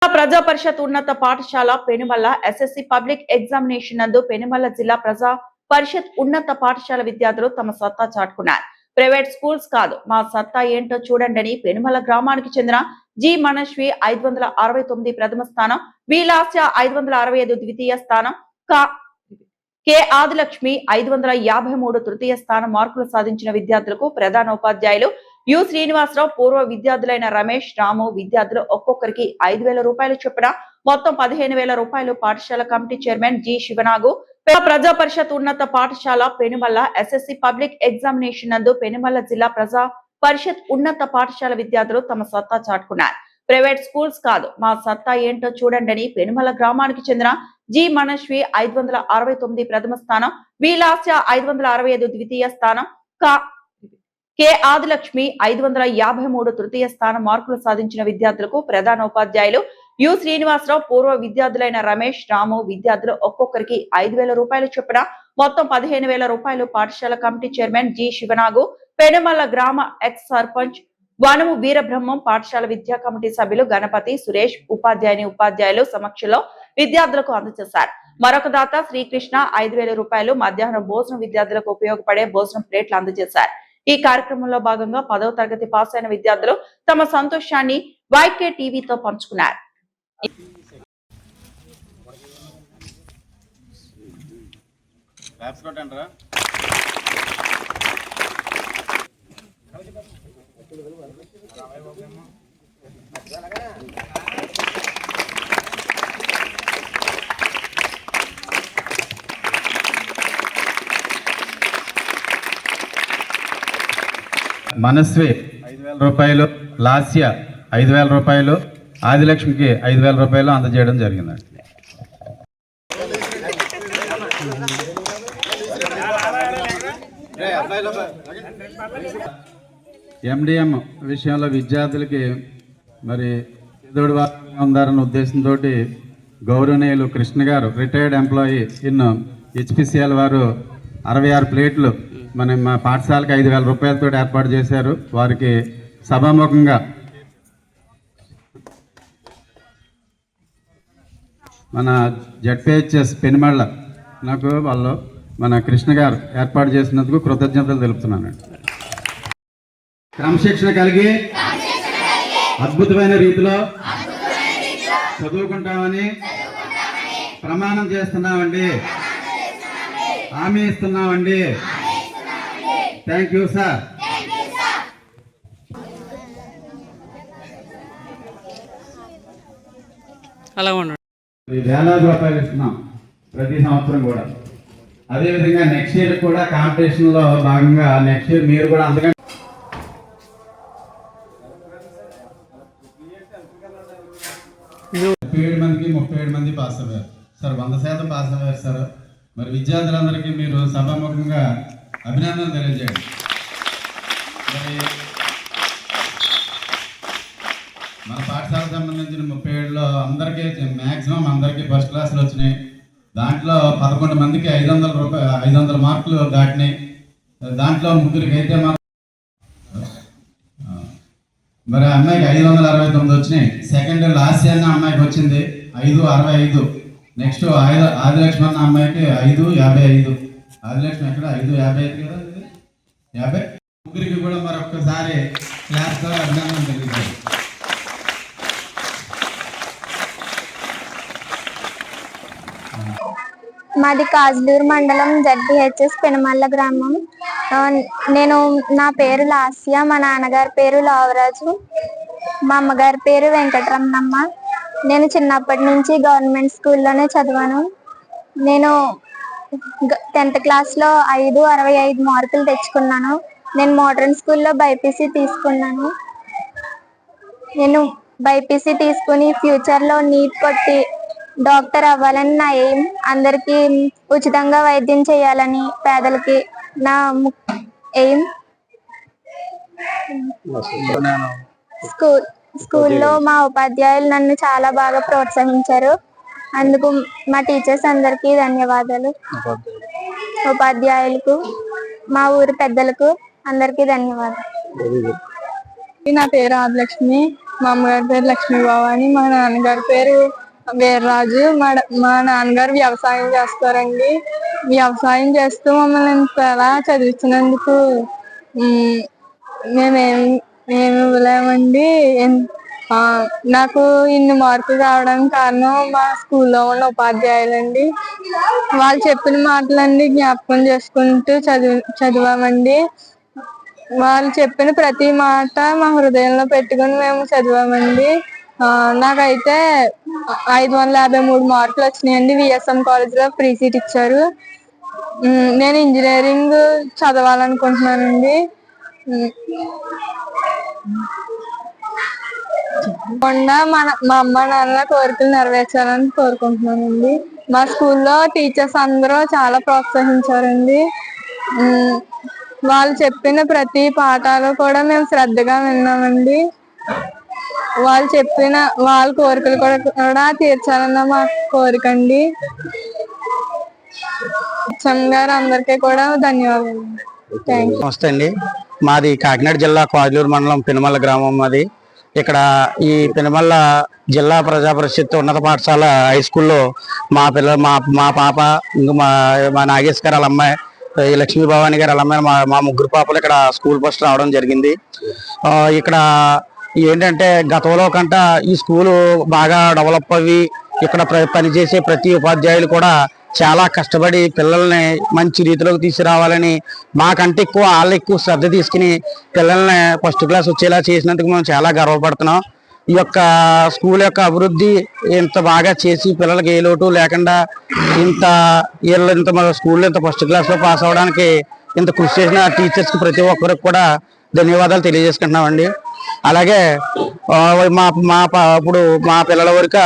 ప్రజా పరిషత్ ఉన్నత పాఠశాల పెనుమల్ల ఎస్ఎస్సి పబ్లిక్ ఎగ్జామినేషన్ నందు పెనుమల్ల జిల్లా ప్రజా పరిషత్ ఉన్నత పాఠశాల విద్యార్థులు తమ సత్తా చాటుకున్నారు. ప్రైవేట్ స్కూల్స్ కాదు, మా సత్తా ఏంటో చూడండి. పెనుమల్ల గ్రామానికి చెందిన జి మనశ్వి 569 ప్రథమ స్థానం, విలాస్య 565 ద్వితీయ స్థానం, కె ఆదిలక్ష్మి 553 తృతీయ స్థానం మార్కులు సాధించిన విద్యార్థులకు ప్రధానోపాధ్యాయులు యు శ్రీనివాసరావు, పూర్వ విద్యార్థులైన రమేష్, రాము విద్యార్థులు ఒక్కొక్కరికి 5,000 రూపాయలు చొప్పున మొత్తం 15,000 రూపాయలు పాఠశాల కమిటీ చైర్మన్ జి శివనాగు ప్రజా పరిషత్ ఉన్నత పాఠశాల పెనుమల్ల ఎస్ఎస్సి పబ్లిక్ ఎగ్జామినేషన్ నందు పెనుమల్ల జిల్లా ప్రజా పరిషత్ ఉన్నత పాఠశాల విద్యార్థులు తమ సత్తా చాటుకున్నారు. ప్రైవేట్ స్కూల్స్ కాదు, మా సత్తా ఏంటో చూడండి. పెనుమల్ల గ్రామానికి చెందిన జి మనశ్వి 569 ప్రథమ స్థానం, విలాస్య 565 ద్వితీయ స్థానం, కె ఆదిలక్ష్మి 553 తృతీయ స్థానం మార్కులు సాధించిన విద్యార్థులకు ప్రధానోపాధ్యాయులు యు శ్రీనివాసరావు, పూర్వ విద్యార్థులైన రమేష్, రాము విద్యార్థులు ఒక్కొక్కరికి 5,000 రూపాయలు చొప్పున మొత్తం 15,000 రూపాయలు పాఠశాల committee chairman G Sivanagu, Penumalla గ్రామ ఎక్స్ సర్పంచ్ వనము వీరబ్రహ్మం, పాఠశాల విద్యా కమిటీ సభ్యులు గణపతి, సురేష్, ఉపాధ్యాయులు సమక్షంలో విద్యార్థులకు అందజేశారు. మరొక దాత శ్రీకృష్ణ 5,000 రూపాయలు మధ్యాహ్నం భోజనం విద్యార్థులకు ఉపయోగపడే భోజనం ప్లేట్లు అందజేశారు. ఈ కార్యక్రమంలో భాగంగా 10వ తరగతి పాస్ అయిన విద్యార్థులు తమ సంతోషాన్ని వైకే టీవీతో పంచుకున్నారు. మనస్వి 5,000 రూపాయలు, లాస్య 5,000 రూపాయలు, ఆదిలక్ష్మికి 5,000 రూపాయలు అందజేయడం జరిగిందండి. ఎండిఎం విషయంలో విద్యార్థులకి మరి ఎదుడు ఉందారన్న ఉద్దేశంతో గౌరవనీయులు కృష్ణ గారు, రిటైర్డ్ ఎంప్లాయీ ఇన్ హెచ్పిసిఎల్ వారు 66 ప్లేట్లు మా పాఠశాలకు 5,000 రూపాయలతో ఏర్పాటు చేశారు. వారికి సభాముఖంగా మన జడ్పిహెచ్ఎస్ పెనుమళ్ళ నాకు వాళ్ళు మన కృష్ణ గారు ఏర్పాటు చేసినందుకు కృతజ్ఞతలు తెలుపుతున్నానండి. క్రమశిక్షణ కలిగి అద్భుతమైన రీతిలో చదువుకుంటామని ప్రమాణం చేస్తున్నామండి, హామీ ఇస్తున్నామండి. Thank you sir. అలా ఉండండి. వేలాది రూపాయలు ఇస్తున్నాం ప్రతి సంవత్సరం కూడా. అదేవిధంగా నెక్స్ట్ ఇయర్ కూడా కాంపిటీషన్లో భాగంగా నెక్స్ట్ ఇయర్ మీరు కూడా అందుకని 37 మందికి 37 మంది పాస్ అయ్యారు సార్. 100% పాస్ అయ్యారు సార్. మరి విద్యార్థులందరికీ మీరు సభాముఖంగా అభినందనలు తెలియజేయండి. మరి మన పాఠశాలకు సంబంధించిన 37లో అందరికీ మ్యాక్సిమం అందరికీ ఫస్ట్ క్లాసులు వచ్చినాయి. దాంట్లో 11 మందికి 500 మార్కులు దాటినాయి. దాంట్లో ముగ్గురికి అయితే మరి అమ్మాయికి 569 వచ్చినాయి. సెకండ్ లాస్ట్ అన్న అమ్మాయికి వచ్చింది 565. నెక్స్ట్ ఆదిలక్ష్మి అన్న అమ్మాయికి 555. ఆదిలక్ష్మి ఎక్కడ 555 కదా, 50. ముగ్గురికి కూడా మరొక్కసారి క్లాస్లో అభినందన తెలియజేయాలి. మాది కాజులూరు మండలం జడ్పిహెచ్ఎస్ పెనుమల్ల గ్రామం. నా పేరు లాస్య, మా నాన్నగారి పేరు లావరాజు, మా అమ్మగారి పేరు వెంకటరమణమ్మ. నేను చిన్నప్పటి నుంచి గవర్నమెంట్ స్కూల్లోనే చదివాను. నేను 10th క్లాస్లో 565 మార్కులు తెచ్చుకున్నాను. నేను మోడర్న్ స్కూల్లో బైపీసీ తీసుకున్నాను. నేను బైపీసీ తీసుకుని ఫ్యూచర్లో నీట్ కొట్టి డాక్టర్ అవ్వాలని నా ఎయిమ్. అందరికీ ఉచితంగా వైద్యం చేయాలని పేదలకి నా ఎయిమ్. స్కూల్లో మా ఉపాధ్యాయులు నన్ను చాలా బాగా ప్రోత్సహించారు. అందుకు మా టీచర్స్ అందరికీ ధన్యవాదాలు. ఉపాధ్యాయులకు, మా ఊరి పెద్దలకు అందరికీ ధన్యవాదాలు. నా పేరు ఆదిలక్ష్మి, మా అమ్మగారి పేరు లక్ష్మీ భవాని, మా నాన్నగారి పేరు వీర్రాజు. మా నాన్నగారు వ్యవసాయం చేస్తారండి. వ్యవసాయం చేస్తూ మమ్మల్ని ఇంతలా చదివించినందుకు మేమేమి ఇవ్వలేమండి. నాకు ఇన్ని మార్కులు రావడానికి కారణం మా స్కూల్లో ఉన్న ఉపాధ్యాయులండి. వాళ్ళు చెప్పిన మాటలన్నీ జ్ఞాపకం చేసుకుంటూ చదివామండి. వాళ్ళు చెప్పిన ప్రతి మాట మా హృదయంలో పెట్టుకుని మేము చదివామండి. నాకైతే 553 మార్కులు వచ్చినాయండి. విఎస్ఎం కాలేజ్లో ఫ్రీ సీట్ ఇచ్చారు. నేను ఇంజనీరింగ్ చదవాలనుకుంటున్నానండి. మా అమ్మ నాన్న కోరికలు నెరవేర్చాలని కోరుకుంటున్నానండి. మా స్కూల్లో టీచర్స్ అందరూ చాలా ప్రోత్సహించారండి. వాళ్ళు చెప్పిన ప్రతి పాఠాలు కూడా మేము శ్రద్ధగా విన్నామండి. వాళ్ళు చెప్పిన వాళ్ళ కోరికలు కూడా తీర్చాలన్న మా కోరిక అండి. గారు అందరికీ కూడా ధన్యవాదాలు. Thank you. నమస్తే అండి. మాది కాకినాడ జిల్లా కోజలూరు మండలం పెనుమల్ల గ్రామం. మాది ఇక్కడ ఈ పెనుమల్ల జిల్లా ప్రజా పరిషత్ ఉన్నత పాఠశాల హై స్కూల్లో మా పిల్లలు మా పాప ఇంకా మా నాగేష్ గారు వాళ్ళ అమ్మాయి, లక్ష్మీ భవాని గారు వాళ్ళ అమ్మాయి, మా ముగ్గురు పాపలు ఇక్కడ స్కూల్ ఫస్ట్ రావడం జరిగింది. ఇక్కడ ఏంటంటే గతంలో కంట ఈ స్కూలు బాగా డెవలప్ అయ్యి ఇక్కడ పనిచేసే ప్రతి ఉపాధ్యాయులు కూడా చాలా కష్టపడి పిల్లల్ని మంచి రీతిలోకి తీసుకురావాలని మాకంటే ఎక్కువ వాళ్ళు ఎక్కువ శ్రద్ధ తీసుకుని పిల్లల్ని ఫస్ట్ క్లాస్ వచ్చేలా చేసినందుకు మేము చాలా గర్వపడుతున్నాం. ఈ యొక్క స్కూల్ యొక్క అభివృద్ధి ఇంత బాగా చేసి పిల్లలకి ఏ లోటు లేకుండా ఇంత స్కూల్లో ఇంత ఫస్ట్ క్లాస్లో పాస్ అవ్వడానికి ఇంత కృషి చేసిన టీచర్స్కి ప్రతి ఒక్కరికి కూడా ధన్యవాదాలు తెలియజేసుకుంటున్నామండి. అలాగే ఇప్పుడు మా పిల్లల వరకు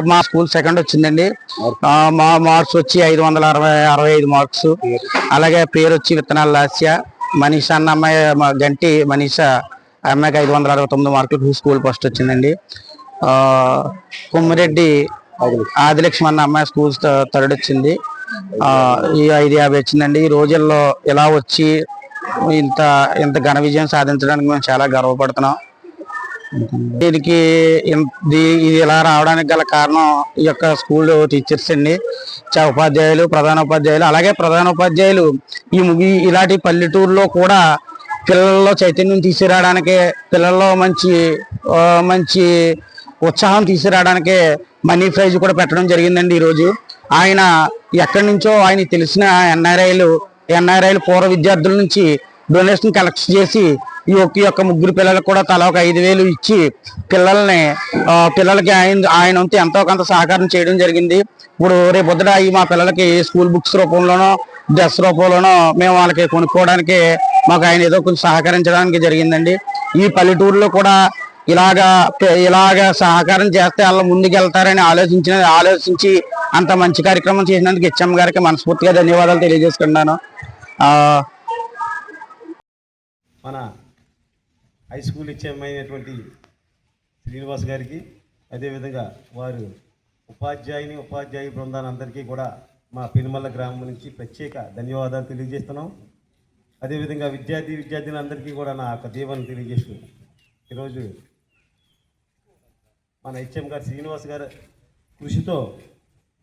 మా స్కూల్ సెకండ్ వచ్చిందండి. మా మార్క్స్ వచ్చి 565 మార్క్స్. అలాగే పేరు వచ్చి విత్తనాల లాస్య మనీష అన్న అమ్మాయి, గంటి మనీష అమ్మాయికి 569 మార్కులు స్కూల్ ఫస్ట్ వచ్చిందండి. కొమ్మిరెడ్డి ఆదిలక్ష్మి అన్న అమ్మాయి స్కూల్ థర్డ్ వచ్చింది. ఈ 550 వచ్చిందండి. ఈ రోజుల్లో ఇలా వచ్చి ఇంత ఘన విజయం సాధించడానికి మేము చాలా గర్వపడుతున్నాం. దీనికి ఇది ఇలా రావడానికి గల కారణం ఈ యొక్క స్కూల్ టీచర్స్ అండి, ఉపాధ్యాయులు, ప్రధానోపాధ్యాయులు. అలాగే ప్రధానోపాధ్యాయులు ఇలాంటి పల్లెటూరులో కూడా పిల్లల్లో చైతన్యం తీసుకురావడానికి, పిల్లల్లో మంచి ఉత్సాహం తీసుకురావడానికి మనీ ప్రైజ్ కూడా పెట్టడం జరిగిందండి. ఈరోజు ఆయన ఎక్కడి నుంచో ఆయన తెలిసిన ఎన్ఆర్ఐలు పూర్వ విద్యార్థుల నుంచి డొనేషన్ కలెక్ట్ చేసి ఈ యొక్క ముగ్గురు పిల్లలకు కూడా తలా ఒక 5,000 ఇచ్చి పిల్లలకి ఆయన వంతు ఎంతో కొంత సహకారం చేయడం జరిగింది. ఇప్పుడు రేపొద్దుట మా పిల్లలకి స్కూల్ బుక్స్ రూపంలోనో డ్రెస్ రూపంలోనో మేము వాళ్ళకి కొనుక్కోవడానికి మాకు ఆయన ఏదో కొంచెం సహకరించడానికి జరిగిందండి. ఈ పల్లెటూరులో కూడా ఇలాగా సహకారం చేస్తే వాళ్ళు ముందుకు వెళ్తారని ఆలోచించి అంత మంచి కార్యక్రమం చేసినందుకు హెచ్ఎం గారికి మనస్ఫూర్తిగా ధన్యవాదాలు తెలియజేసుకున్నాను. మన హై స్కూల్ హెచ్ఎం శ్రీనివాస్ గారికి, అదేవిధంగా వారు ఉపాధ్యాయ బృందాన్ని అందరికీ కూడా మా పెనుమల్ల గ్రామం నుంచి ప్రత్యేక ధన్యవాదాలు తెలియజేస్తున్నాం. అదేవిధంగా విద్యార్థులందరికీ కూడా నా యొక్క దీవెనలు తెలియజేస్తున్నాం. ఈరోజు మన హెచ్ఎం గారు శ్రీనివాస్ గారు కృషితో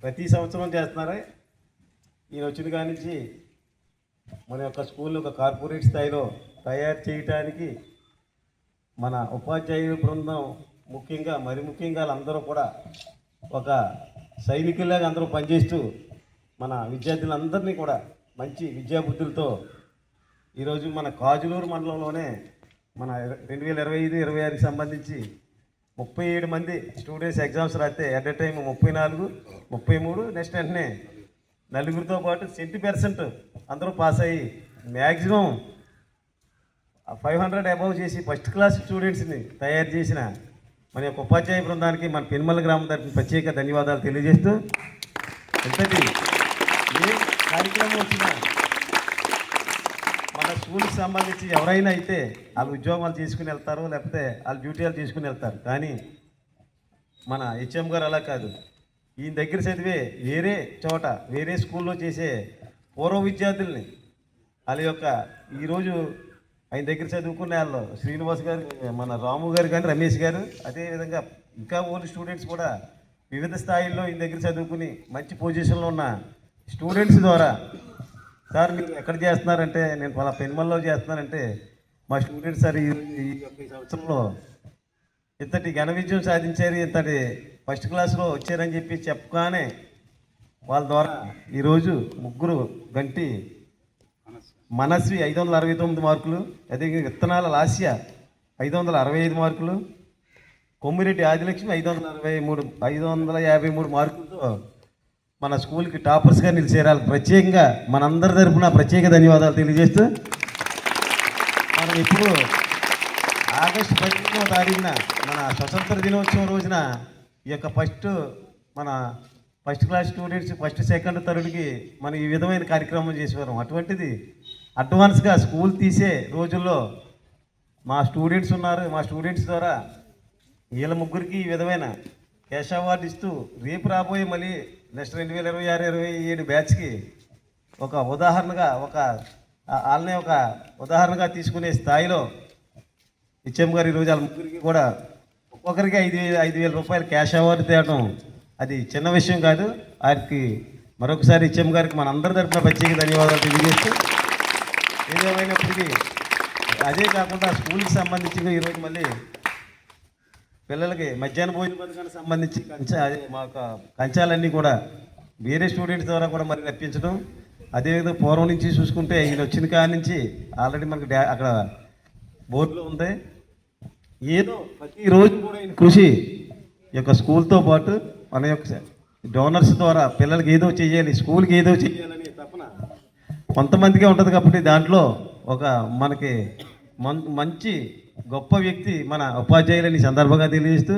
ప్రతి సంవత్సరం చేస్తున్నారే. ఈయన వచ్చిన కాడి నుంచి మన యొక్క స్కూల్ని ఒక కార్పొరేట్ స్థాయిలో తయారు చేయడానికి మన ఉపాధ్యాయుల బృందం ముఖ్యంగా వాళ్ళందరూ కూడా ఒక సైనికుల్లాగా అందరూ పనిచేస్తూ మన విద్యార్థులందరినీ కూడా మంచి విద్యాబుద్ధులతో ఈరోజు మన కాజులూరు మండలంలోనే మన 2025-26కి సంబంధించి 37 మంది స్టూడెంట్స్ ఎగ్జామ్స్ రాస్తే ఎట్ ఎ టైం 34, 33 నెక్స్ట్ వెంటనే నలుగురితో పాటు 70% అందరూ పాస్ అయ్యి మ్యాక్సిమం 500 అబౌవ్ చేసి ఫస్ట్ క్లాస్ స్టూడెంట్స్ని తయారు చేసిన మన యొక్క ఉపాధ్యాయ బృందానికి మన పెనుమల్ల గ్రామం తరఫున ప్రత్యేక ధన్యవాదాలు తెలియజేస్తూ, ఇంతటి ఏ కార్యక్రమం వచ్చినా మన స్కూల్కి సంబంధించి ఎవరైనా అయితే వాళ్ళు ఉద్యోగాలు తీసుకుని వెళ్తారు, లేకపోతే వాళ్ళ డ్యూటీలు తీసుకుని వెళ్తారు. కానీ మన హెచ్ఎం గారు అలా కాదు. ఈయన దగ్గర చదివే వేరే స్కూల్లో చేసే పూర్వ విద్యార్థుల్ని వాళ్ళ యొక్క ఈరోజు ఆయన దగ్గర చదువుకునే వాళ్ళు శ్రీనివాస్ గారు, మన రాము గారు కానీ రమేష్ గారు, అదేవిధంగా ఇంకా ఓల్డ్ స్టూడెంట్స్ కూడా వివిధ స్థాయిల్లో ఈయన దగ్గర చదువుకుని మంచి పొజిషన్లో ఉన్న స్టూడెంట్స్ ద్వారా, సార్ మీరు ఎక్కడ చేస్తున్నారంటే నేను పలా పెనుమల్లో చేస్తున్నానంటే మా స్టూడెంట్స్ సార్ ఈ సంవత్సరంలో ఇంతటి ఘన విజయం సాధించారు, ఇంతటి ఫస్ట్ క్లాస్లో వచ్చారని చెప్పి చెప్పగానే వాళ్ళ ద్వారా ఈరోజు ముగ్గురు గంటి మనస్వి 569 మార్కులు, అదే విత్తనాల లాస్య 565 మార్కులు, కొమ్మిరెడ్డి ఆదిలక్ష్మి 553 మార్కులతో మన స్కూల్కి టాపర్స్గా నిలిచేరాలి. ప్రత్యేకంగా మనందరి తరఫున ప్రత్యేక ధన్యవాదాలు తెలియజేస్తూ, మనం ఇప్పుడు ఆగస్టు 15వ తారీఖున మన స్వతంత్ర దినోత్సవం రోజున ఈ యొక్క first class students first second థర్డ్కి మనం ఈ విధమైన కార్యక్రమం చేసేవారం. అటువంటిది అడ్వాన్స్గా స్కూల్ తీసే రోజుల్లో మా స్టూడెంట్స్ ఉన్నారు, మా స్టూడెంట్స్ ద్వారా వీళ్ళ ముగ్గురికి ఈ విధమైన క్యాష్ అవార్డు ఇస్తూ రేపు రాబోయే మళ్ళీ నెక్స్ట్ 2026-27 బ్యాచ్కి ఒక ఉదాహరణగా వాళ్ళనే ఒక ఉదాహరణగా తీసుకునే స్థాయిలో హెచ్ఎం గారు ఈరోజు వాళ్ళ ముగ్గురికి కూడా ఒక్కొక్కరికి 5,000 రూపాయలు క్యాష్ అవార్డు తేవడం అది చిన్న విషయం కాదు. వారికి మరొకసారి హెచ్ఎం గారికి మన అందరి తరఫున ప్రత్యేక ధన్యవాదాలు తెలియజేస్తూ, ఏదేమైనప్పటికీ అదే కాకుండా స్కూల్కి సంబంధించి ఈరోజు మళ్ళీ పిల్లలకి మధ్యాహ్న భోజన పథకానికి సంబంధించి మా కంచాలన్నీ కూడా వేరే స్టూడెంట్స్ ద్వారా కూడా మరి రప్పించడం, అదేవిధంగా పూర్వం నుంచి చూసుకుంటే ఈయన వచ్చిన కాడి నుంచి ఆల్రెడీ మనకు అక్కడ బోర్డులో ఉంది. ఏదో ప్రతిరోజు కూడా ఈయన కృషి ఈ యొక్క స్కూల్తో పాటు మన యొక్క డోనర్స్ ద్వారా పిల్లలకి ఏదో చేయాలి, స్కూల్కి ఏదో చేయాలని తపన కొంతమందికే ఉంటుంది. కాబట్టి దాంట్లో ఒక మనకి మంచి గొప్ప వ్యక్తి మన ఉపాధ్యాయులని సందర్భంగా తెలియజేస్తూ,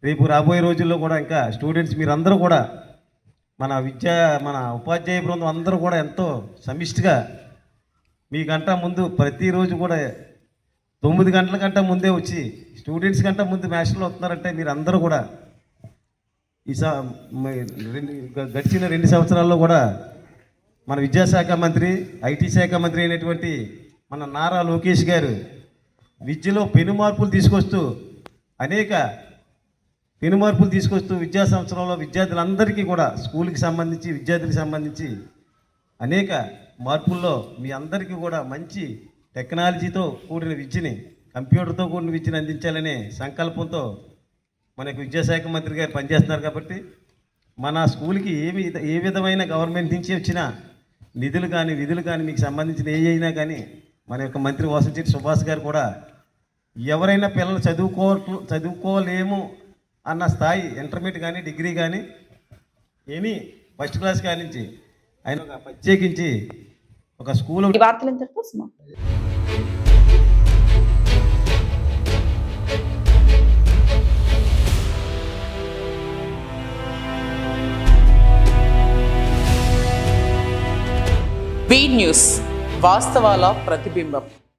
రేపు రాబోయే రోజుల్లో కూడా ఇంకా స్టూడెంట్స్ మీరందరూ కూడా మన ఉపాధ్యాయ బృందం అందరూ కూడా ఎంతో సమిష్టిగా మీకంటా ముందు ప్రతిరోజు కూడా 9 గంటల కంటే ముందే వచ్చి స్టూడెంట్స్ కంటే ముందు మ్యాచ్లో వస్తున్నారంటే మీరు అందరూ కూడా గడిచిన 2 సంవత్సరాల్లో కూడా మన విద్యాశాఖ మంత్రి, ఐటీ శాఖ మంత్రి అయినటువంటి మన నారా లోకేష్ గారు విద్యలో పెనుమార్పులు తీసుకొస్తూ విద్యా సంవత్సరంలో విద్యార్థులందరికీ కూడా స్కూల్కి సంబంధించి విద్యార్థులకు సంబంధించి అనేక మార్పుల్లో మీ అందరికీ కూడా మంచి టెక్నాలజీతో కూడిన విద్యని, కంప్యూటర్తో కూడిన విద్యను అందించాలనే సంకల్పంతో మనకు విద్యాశాఖ మంత్రి గారు పనిచేస్తున్నారు. కాబట్టి మన స్కూల్కి ఏ విధమైన గవర్నమెంట్ నుంచి వచ్చిన నిధులు కానీ మీకు సంబంధించిన ఏ అయినా కానీ మన యొక్క మంత్రి వాసంశెట్టి సుభాష్ గారు కూడా ఎవరైనా పిల్లలు చదువుకోలేము అన్న స్థాయి ఇంటర్మీడియట్ కానీ డిగ్రీ కానీ ఎనీ ఫస్ట్ క్లాస్ కాడి నుంచి ఆయన ప్రత్యేకించి ఒక స్కూల్ బీ న్యూస్ వాస్తవాల ప్రతిబింబం.